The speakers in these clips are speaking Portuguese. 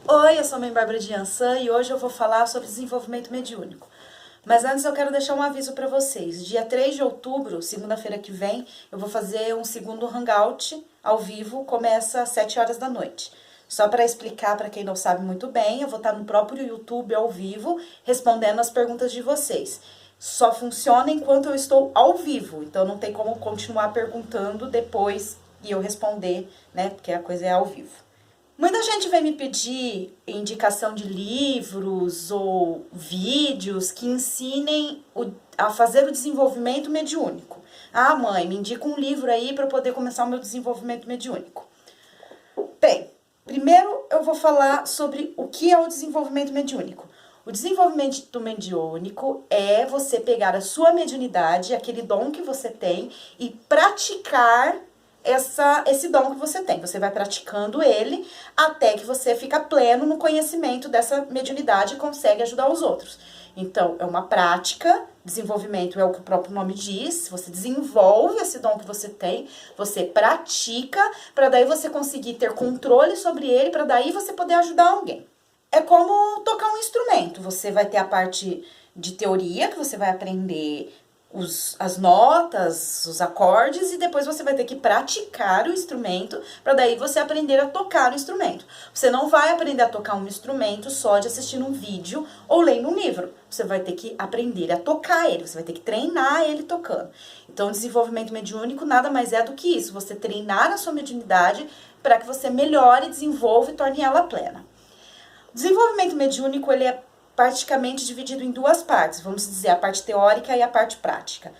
Oi, eu sou a mãe Bárbara de Ançã e hoje eu vou falar sobre desenvolvimento mediúnico. Mas antes eu quero deixar um aviso para vocês. Dia 3 de outubro, segunda-feira que vem, eu vou fazer um segundo hangout ao vivo, começa às 7 horas da noite. Só para explicar para quem não sabe muito bem, eu vou estar no próprio YouTube ao vivo respondendo as perguntas de vocês. Só funciona enquanto eu estou ao vivo, então não tem como continuar perguntando depois e eu responder, né? Porque a coisa é ao vivo. Muita gente vem me pedir indicação de livros ou vídeos que ensinem a fazer o desenvolvimento mediúnico. Ah, mãe, me indica um livro aí para poder começar o meu desenvolvimento mediúnico. Bem, primeiro eu vou falar sobre o que é o desenvolvimento mediúnico. O desenvolvimento mediúnico é você pegar a sua mediunidade, aquele dom que você tem, e praticar esse dom que você tem. Você vai praticando ele até que você fica pleno no conhecimento dessa mediunidade e consegue ajudar os outros. Então, é uma prática, desenvolvimento é o que o próprio nome diz, você desenvolve esse dom que você tem, você pratica, para daí você conseguir ter controle sobre ele, para daí você poder ajudar alguém. É como tocar um instrumento, você vai ter a parte de teoria, que você vai aprender as notas, os acordes, e depois você vai ter que praticar o instrumento para daí você aprender a tocar o instrumento. Você não vai aprender a tocar um instrumento só de assistir um vídeo ou lendo um livro. Você vai ter que aprender a tocar ele, você vai ter que treinar ele tocando. Então, o desenvolvimento mediúnico nada mais é do que isso, você treinar a sua mediunidade para que você melhore, desenvolva e torne ela plena. O desenvolvimento mediúnico, ele é praticamente dividido em duas partes, vamos dizer, a parte teórica e a parte prática.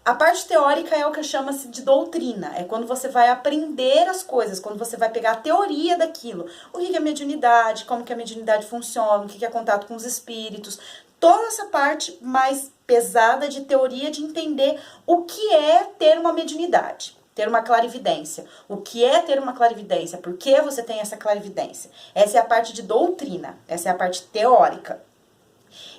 A parte teórica é o que chama-se de doutrina, é quando você vai aprender as coisas, quando você vai pegar a teoria daquilo. O que é mediunidade, como que a mediunidade funciona, o que é contato com os espíritos, toda essa parte mais pesada de teoria, de entender o que é ter uma mediunidade. Ter uma clarividência. O que é ter uma clarividência? Por que você tem essa clarividência? Essa é a parte de doutrina, essa é a parte teórica.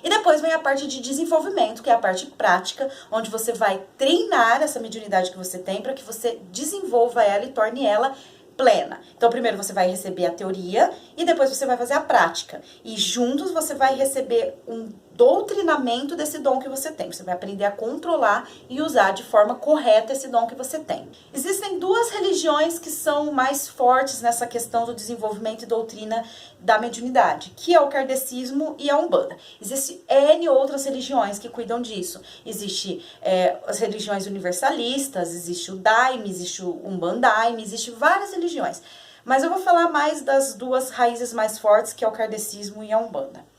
E depois vem a parte de desenvolvimento, que é a parte prática, onde você vai treinar essa mediunidade que você tem para que você desenvolva ela e torne ela plena. Então, primeiro você vai receber a teoria e depois você vai fazer a prática. E juntos você vai receber um doutrinamento desse dom que você tem. Você vai aprender a controlar e usar de forma correta esse dom que você tem. Existem duas religiões que são mais fortes nessa questão do desenvolvimento e doutrina da mediunidade, que é o kardecismo e a Umbanda. Existem N outras religiões que cuidam disso. Existe as religiões universalistas, existe o Daime, existe o Umbandaime, existe várias religiões. Mas eu vou falar mais das duas raízes mais fortes, que é o kardecismo e a Umbanda.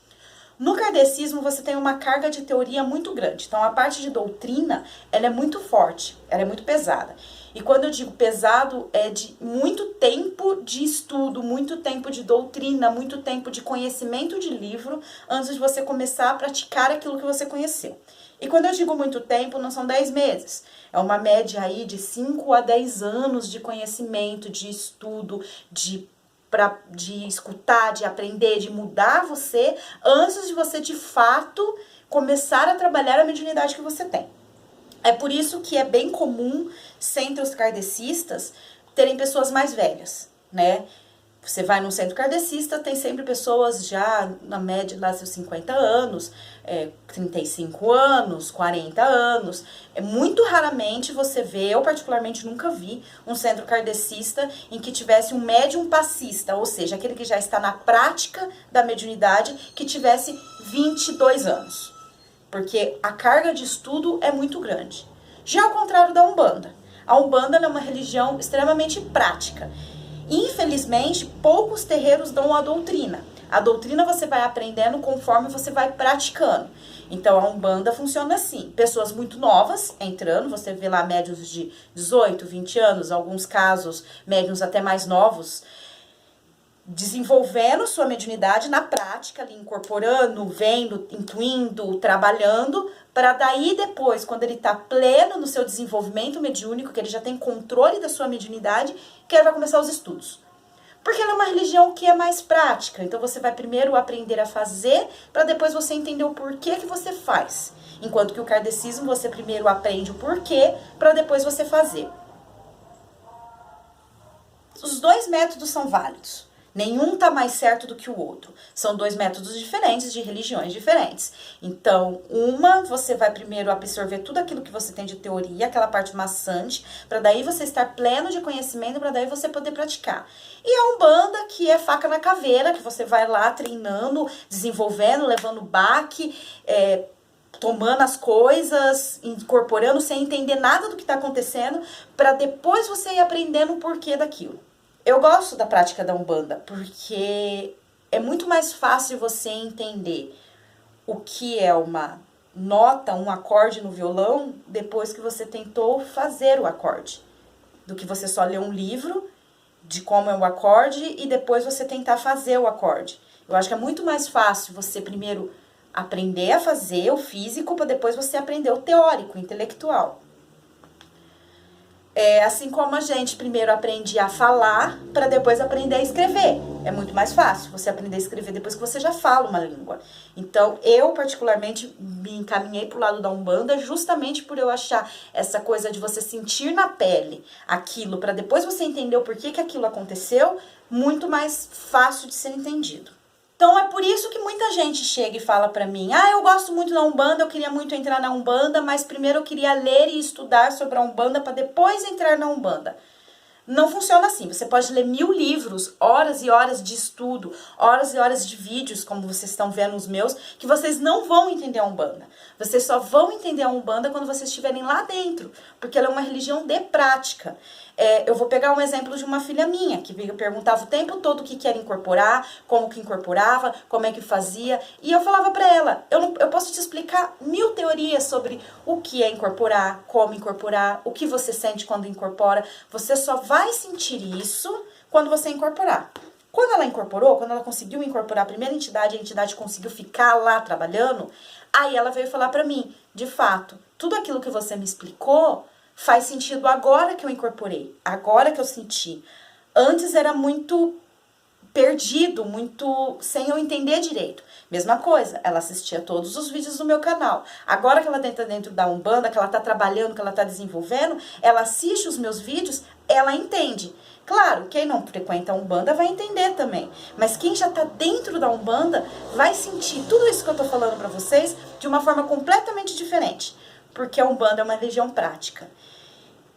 No kardecismo, você tem uma carga de teoria muito grande. Então, a parte de doutrina, ela é muito forte, ela é muito pesada. E quando eu digo pesado, é de muito tempo de estudo, muito tempo de doutrina, muito tempo de conhecimento de livro, antes de você começar a praticar aquilo que você conheceu. E quando eu digo muito tempo, não são 10 meses. É uma média aí de 5 a 10 anos de conhecimento, de estudo, de escutar, de aprender, de mudar você, antes de você, de fato, começar a trabalhar a mediunidade que você tem. É por isso que é bem comum, entre os kardecistas, terem pessoas mais velhas, né? Você vai num centro kardecista, tem sempre pessoas já, na média, lá seus 50 anos, 35 anos, 40 anos. Muito raramente você vê, eu particularmente nunca vi, um centro kardecista em que tivesse um médium passista, ou seja, aquele que já está na prática da mediunidade, que tivesse 22 anos. Porque a carga de estudo é muito grande. Já ao contrário da Umbanda. A Umbanda é uma religião extremamente prática. Infelizmente, poucos terreiros dão a doutrina. A doutrina você vai aprendendo conforme você vai praticando. Então, a Umbanda funciona assim. Pessoas muito novas entrando, você vê lá médiuns de 18, 20 anos, alguns casos médiuns até mais novos, desenvolvendo sua mediunidade na prática, ali, incorporando, vendo, intuindo, trabalhando, para daí depois, quando ele está pleno no seu desenvolvimento mediúnico, que ele já tem controle da sua mediunidade, que ele vai começar os estudos. Porque ela é uma religião que é mais prática, então você vai primeiro aprender a fazer, para depois você entender o porquê que você faz. Enquanto que o kardecismo, você primeiro aprende o porquê, para depois você fazer. Os dois métodos são válidos. Nenhum tá mais certo do que o outro. São dois métodos diferentes, de religiões diferentes. Então, você vai primeiro absorver tudo aquilo que você tem de teoria, aquela parte maçante, para daí você estar pleno de conhecimento, para daí você poder praticar. E a Umbanda, que é faca na caveira, que você vai lá treinando, desenvolvendo, levando baque, tomando as coisas, incorporando sem entender nada do que está acontecendo, para depois você ir aprendendo o porquê daquilo. Eu gosto da prática da Umbanda, porque é muito mais fácil você entender o que é uma nota, um acorde no violão, depois que você tentou fazer o acorde, do que você só ler um livro de como é o acorde e depois você tentar fazer o acorde. Eu acho que é muito mais fácil você primeiro aprender a fazer o físico para depois você aprender o teórico, o intelectual. Assim como a gente primeiro aprende a falar para depois aprender a escrever. É muito mais fácil você aprender a escrever depois que você já fala uma língua. Então, eu particularmente me encaminhei pro lado da Umbanda justamente por eu achar essa coisa de você sentir na pele aquilo para depois você entender o porquê que aquilo aconteceu, muito mais fácil de ser entendido. Então é por isso que muita gente chega e fala pra mim, eu gosto muito da Umbanda, eu queria muito entrar na Umbanda, mas primeiro eu queria ler e estudar sobre a Umbanda para depois entrar na Umbanda. Não funciona assim, você pode ler 1000 livros, horas e horas de estudo, horas e horas de vídeos, como vocês estão vendo os meus, que vocês não vão entender a Umbanda. Vocês só vão entender a Umbanda quando vocês estiverem lá dentro, porque ela é uma religião de prática. Eu vou pegar um exemplo de uma filha minha, que perguntava o tempo todo o que era incorporar, como que incorporava, como é que fazia, e eu falava pra ela, eu posso te explicar 1000 teorias sobre o que é incorporar, como incorporar, o que você sente quando incorpora, você só vai sentir isso quando você incorporar. Quando ela incorporou, quando ela conseguiu incorporar a primeira entidade, a entidade conseguiu ficar lá trabalhando, aí ela veio falar pra mim, de fato, tudo aquilo que você me explicou faz sentido agora que eu incorporei, agora que eu senti. Antes era muito perdido, muito sem eu entender direito. Mesma coisa, ela assistia todos os vídeos do meu canal. Agora que ela entra dentro da Umbanda, que ela tá trabalhando, que ela tá desenvolvendo, ela assiste os meus vídeos, ela entende. Claro, quem não frequenta a Umbanda vai entender também. Mas quem já tá dentro da Umbanda vai sentir tudo isso que eu tô falando pra vocês de uma forma completamente diferente. Porque a Umbanda é uma religião prática.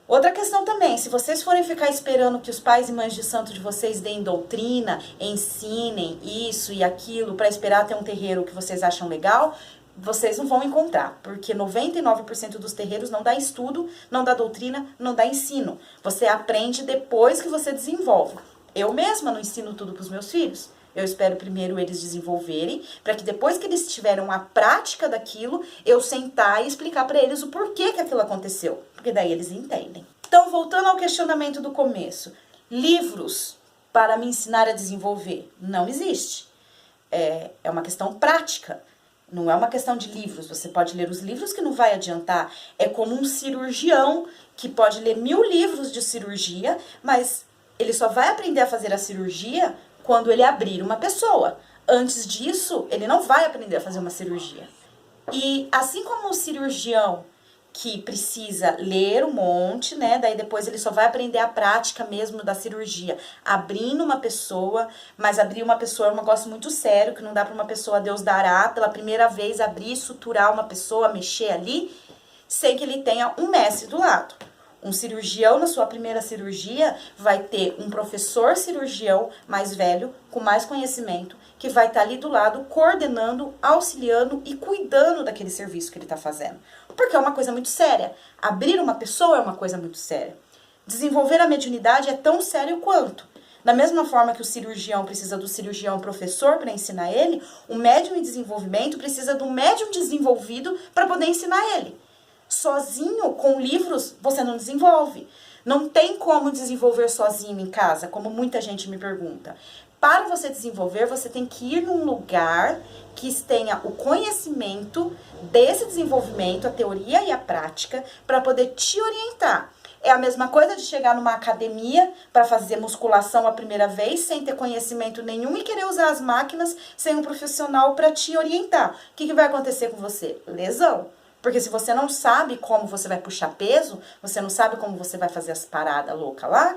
Outra questão também, se vocês forem ficar esperando que os pais e mães de santo de vocês deem doutrina, ensinem isso e aquilo para esperar ter um terreiro que vocês acham legal, vocês não vão encontrar, porque 99% dos terreiros não dá estudo, não dá doutrina, não dá ensino. Você aprende depois que você desenvolve. Eu mesma não ensino tudo para os meus filhos. Eu espero primeiro eles desenvolverem, para que depois que eles tiveram a prática daquilo, eu sentar e explicar para eles o porquê que aquilo aconteceu. Porque daí eles entendem. Então, voltando ao questionamento do começo. Livros para me ensinar a desenvolver? Não existe. É uma questão prática. Não é uma questão de livros. Você pode ler os livros que não vai adiantar. É como um cirurgião que pode ler 1000 livros de cirurgia, mas ele só vai aprender a fazer a cirurgia quando ele abrir uma pessoa. Antes disso, ele não vai aprender a fazer uma cirurgia. E assim como o cirurgião que precisa ler um monte, né? Daí depois ele só vai aprender a prática mesmo da cirurgia, abrindo uma pessoa, mas abrir uma pessoa é um negócio muito sério, que não dá para uma pessoa, Deus dará, pela primeira vez abrir, suturar uma pessoa, mexer ali, sem que ele tenha um mestre do lado. Um cirurgião, na sua primeira cirurgia, vai ter um professor cirurgião mais velho, com mais conhecimento, que vai estar ali do lado, coordenando, auxiliando e cuidando daquele serviço que ele está fazendo. Porque é uma coisa muito séria. Abrir uma pessoa é uma coisa muito séria. Desenvolver a mediunidade é tão sério quanto. Da mesma forma que o cirurgião precisa do cirurgião professor para ensinar ele, o médium em desenvolvimento precisa do médium desenvolvido para poder ensinar ele. Sozinho, com livros, você não desenvolve. Não tem como desenvolver sozinho em casa, como muita gente me pergunta. Para você desenvolver, você tem que ir num lugar que tenha o conhecimento desse desenvolvimento, a teoria e a prática, para poder te orientar. É a mesma coisa de chegar numa academia para fazer musculação a primeira vez, sem ter conhecimento nenhum e querer usar as máquinas sem um profissional para te orientar. O que vai acontecer com você? Lesão. Porque se você não sabe como você vai puxar peso, você não sabe como você vai fazer as paradas loucas lá,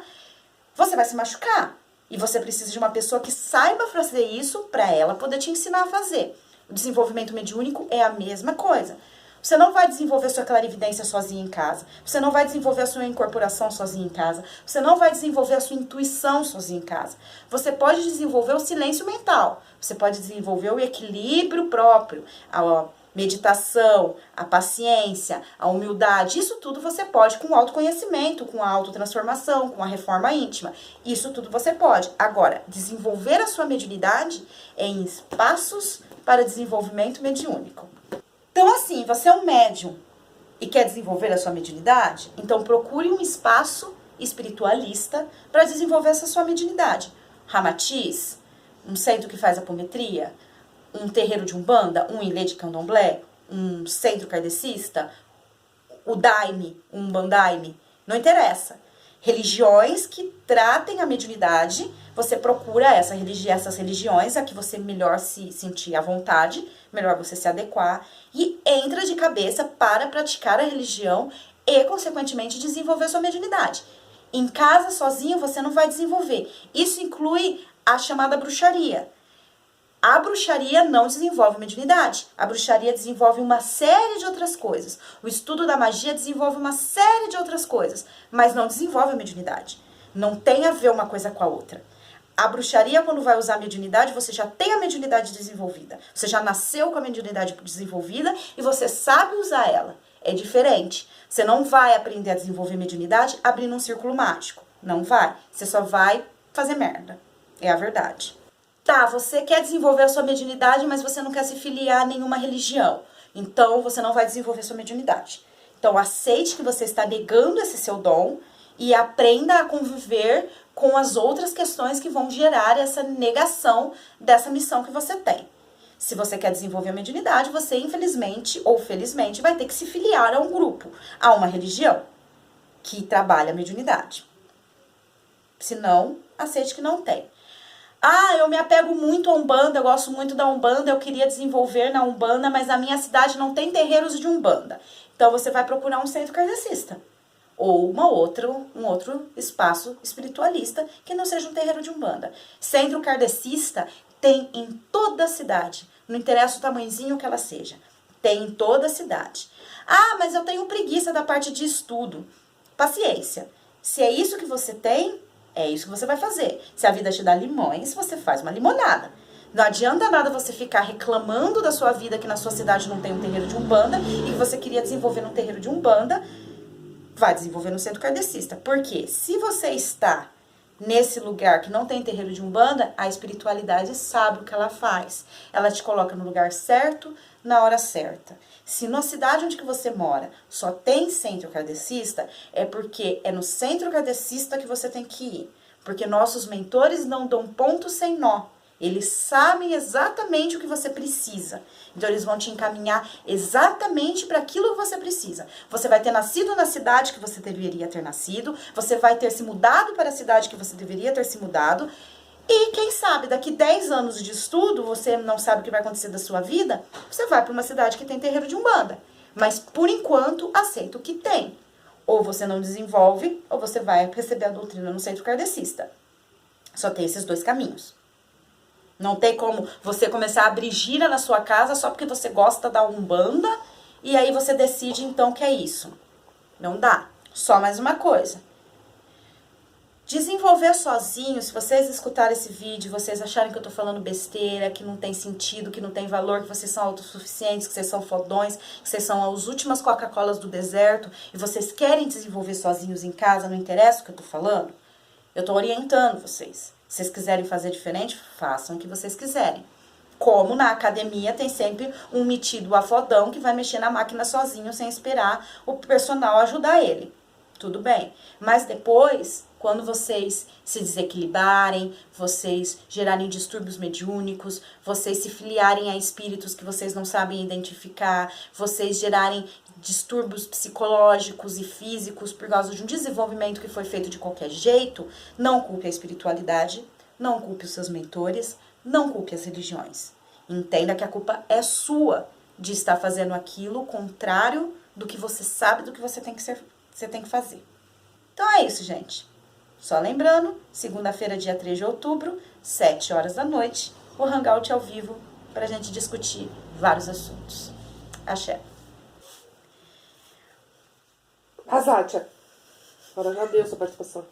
você vai se machucar. E você precisa de uma pessoa que saiba fazer isso para ela poder te ensinar a fazer. O desenvolvimento mediúnico é a mesma coisa. Você não vai desenvolver sua clarividência sozinha em casa. Você não vai desenvolver a sua incorporação sozinha em casa. Você não vai desenvolver a sua intuição sozinha em casa. Você pode desenvolver o silêncio mental. Você pode desenvolver o equilíbrio próprio, a meditação, a paciência, a humildade. Isso tudo você pode com o autoconhecimento, com a autotransformação, com a reforma íntima. Isso tudo você pode. Agora, desenvolver a sua mediunidade é em espaços para desenvolvimento mediúnico. Então, assim, você é um médium e quer desenvolver a sua mediunidade? Então, procure um espaço espiritualista para desenvolver essa sua mediunidade. Ramatiz, um centro que faz apometria, um terreiro de umbanda, um ilê de candomblé, um centro kardecista, o daime, um umbandaime, não interessa. Religiões que tratem a mediunidade, você procura essas religiões, a que você melhor se sentir à vontade, melhor você se adequar, e entra de cabeça para praticar a religião e, consequentemente, desenvolver sua mediunidade. Em casa, sozinho, você não vai desenvolver. Isso inclui a chamada bruxaria. A bruxaria não desenvolve mediunidade. A bruxaria desenvolve uma série de outras coisas. O estudo da magia desenvolve uma série de outras coisas, mas não desenvolve a mediunidade. Não tem a ver uma coisa com a outra. A bruxaria, quando vai usar a mediunidade, você já tem a mediunidade desenvolvida. Você já nasceu com a mediunidade desenvolvida e você sabe usar ela. É diferente. Você não vai aprender a desenvolver mediunidade abrindo um círculo mágico. Não vai. Você só vai fazer merda. É a verdade. Tá, você quer desenvolver a sua mediunidade, mas você não quer se filiar a nenhuma religião. Então, você não vai desenvolver a sua mediunidade. Então, aceite que você está negando esse seu dom e aprenda a conviver com as outras questões que vão gerar essa negação dessa missão que você tem. Se você quer desenvolver a mediunidade, você, infelizmente ou felizmente, vai ter que se filiar a um grupo, a uma religião que trabalha a mediunidade. Se não, aceite que não tem. Ah, eu me apego muito à Umbanda, eu gosto muito da Umbanda, eu queria desenvolver na Umbanda, mas a minha cidade não tem terreiros de Umbanda. Então você vai procurar um centro kardecista. Ou um outro espaço espiritualista que não seja um terreiro de Umbanda. Centro kardecista tem em toda a cidade. Não interessa o tamanhozinho que ela seja. Tem em toda a cidade. Ah, mas eu tenho preguiça da parte de estudo. Paciência. Se é isso que você tem, é isso que você vai fazer. Se a vida te dá limões, você faz uma limonada. Não adianta nada você ficar reclamando da sua vida que na sua cidade não tem um terreiro de Umbanda e que você queria desenvolver num terreiro de Umbanda, vai desenvolver no centro kardecista. Porque se você está nesse lugar que não tem terreiro de Umbanda, a espiritualidade sabe o que ela faz. Ela te coloca no lugar certo, na hora certa. Se na cidade onde que você mora só tem centro kardecista, é porque é no centro kardecista que você tem que ir. Porque nossos mentores não dão ponto sem nó. Eles sabem exatamente o que você precisa. Então, eles vão te encaminhar exatamente para aquilo que você precisa. Você vai ter nascido na cidade que você deveria ter nascido. Você vai ter se mudado para a cidade que você deveria ter se mudado. E, quem sabe, daqui 10 anos de estudo, você não sabe o que vai acontecer da sua vida, você vai para uma cidade que tem terreiro de Umbanda. Mas, por enquanto, aceita o que tem. Ou você não desenvolve, ou você vai receber a doutrina no centro kardecista. Só tem esses dois caminhos. Não tem como você começar a abrir gira na sua casa só porque você gosta da Umbanda e aí você decide então que é isso. Não dá. Só mais uma coisa. Desenvolver sozinho, se vocês escutarem esse vídeo, vocês acharem que eu tô falando besteira, que não tem sentido, que não tem valor, que vocês são autossuficientes, que vocês são fodões, que vocês são as últimas Coca-Colas do deserto e vocês querem desenvolver sozinhos em casa, não interessa o que eu tô falando, eu tô orientando vocês. Se vocês quiserem fazer diferente, façam o que vocês quiserem. Como na academia tem sempre um metido afodão que vai mexer na máquina sozinho sem esperar o personal ajudar ele. Tudo bem. Mas depois, quando vocês se desequilibrarem, vocês gerarem distúrbios mediúnicos, vocês se filiarem a espíritos que vocês não sabem identificar, vocês gerarem distúrbios psicológicos e físicos por causa de um desenvolvimento que foi feito de qualquer jeito, não culpe a espiritualidade, não culpe os seus mentores, não culpe as religiões. Entenda que a culpa é sua de estar fazendo aquilo contrário do que você sabe, do que você tem que fazer. Então é isso, gente. Só lembrando, segunda-feira, dia 3 de outubro, 7 horas da noite, o Hangout ao vivo pra gente discutir vários assuntos. Axé. Azátia, agora já deu sua participação.